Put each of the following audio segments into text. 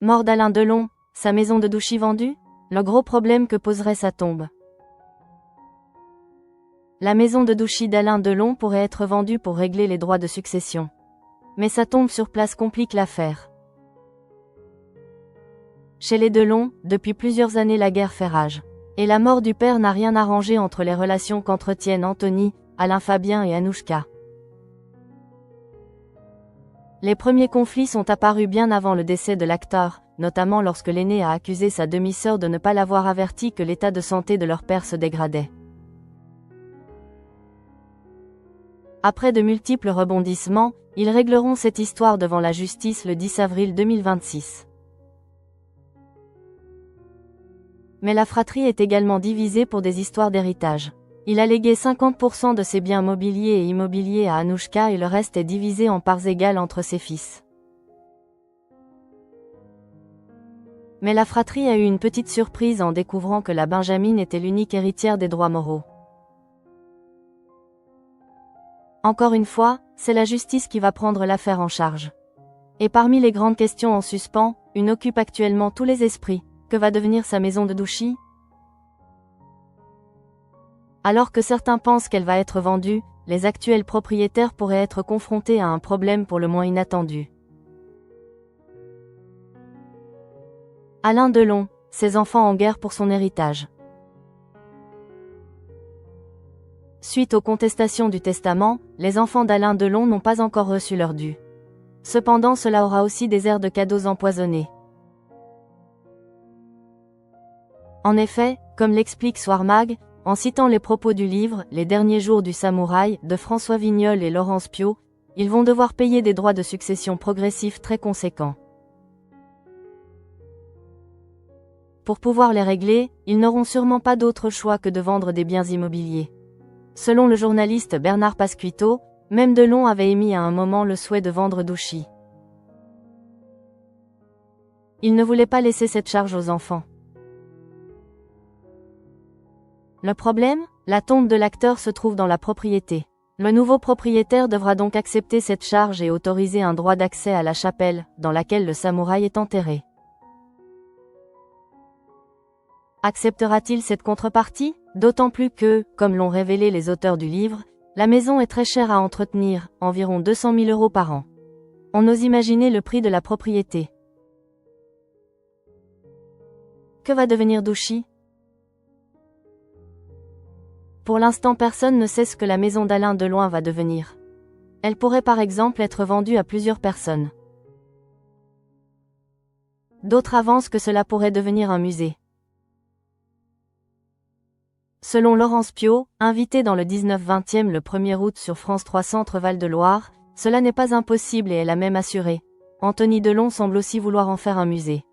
Mort d'Alain Delon, sa maison de Douchy vendue? Le gros problème que poserait sa tombe. La maison de Douchy d'Alain Delon pourrait être vendue pour régler les droits de succession. Mais sa tombe sur place complique l'affaire. Chez les Delon, depuis plusieurs années la guerre fait rage. Et la mort du père n'a rien arrangé entre les relations qu'entretiennent Anthony, Alain Fabien et Anouchka. Les premiers conflits sont apparus bien avant le décès de l'acteur, notamment lorsque l'aîné a accusé sa demi-sœur de ne pas l'avoir averti que l'état de santé de leur père se dégradait. Après de multiples rebondissements, ils régleront cette histoire devant la justice le 10 avril 2026. Mais la fratrie est également divisée pour des histoires d'héritage. Il a légué 50% de ses biens mobiliers et immobiliers à Anouchka et le reste est divisé en parts égales entre ses fils. Mais la fratrie a eu une petite surprise en découvrant que la Benjamine était l'unique héritière des droits moraux. Encore une fois, c'est la justice qui va prendre l'affaire en charge. Et parmi les grandes questions en suspens, une occupe actuellement tous les esprits. Que va devenir sa maison de Douchy? Alors que certains pensent qu'elle va être vendue, les actuels propriétaires pourraient être confrontés à un problème pour le moins inattendu. Alain Delon, ses enfants en guerre pour son héritage. Suite aux contestations du testament, les enfants d'Alain Delon n'ont pas encore reçu leur dû. Cependant, cela aura aussi des airs de cadeaux empoisonnés. En effet, comme l'explique Soir Mag, en citant les propos du livre « Les derniers jours du samouraï » de François Vignol et Laurence Piot, ils vont devoir payer des droits de succession progressifs très conséquents. Pour pouvoir les régler, ils n'auront sûrement pas d'autre choix que de vendre des biens immobiliers. Selon le journaliste Bernard Pasquito, même Delon avait émis à un moment le souhait de vendre Douchy. Il ne voulait pas laisser cette charge aux enfants. Le problème, la tombe de l'acteur se trouve dans la propriété. Le nouveau propriétaire devra donc accepter cette charge et autoriser un droit d'accès à la chapelle, dans laquelle le samouraï est enterré. Acceptera-t-il cette contrepartie? D'autant plus que, comme l'ont révélé les auteurs du livre, la maison est très chère à entretenir, environ 200 000 € par an. On ose imaginer le prix de la propriété. Que va devenir Douchy? Pour l'instant, personne ne sait ce que la maison d'Alain Delon va devenir. Elle pourrait par exemple être vendue à plusieurs personnes. D'autres avancent que cela pourrait devenir un musée. Selon Laurence Piot, invitée dans le 19-20e le 1er août sur France 3 Centre Val-de-Loire, cela n'est pas impossible et elle a même assuré. Anthony Delon semble aussi vouloir en faire un musée.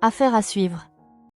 Affaire à suivre.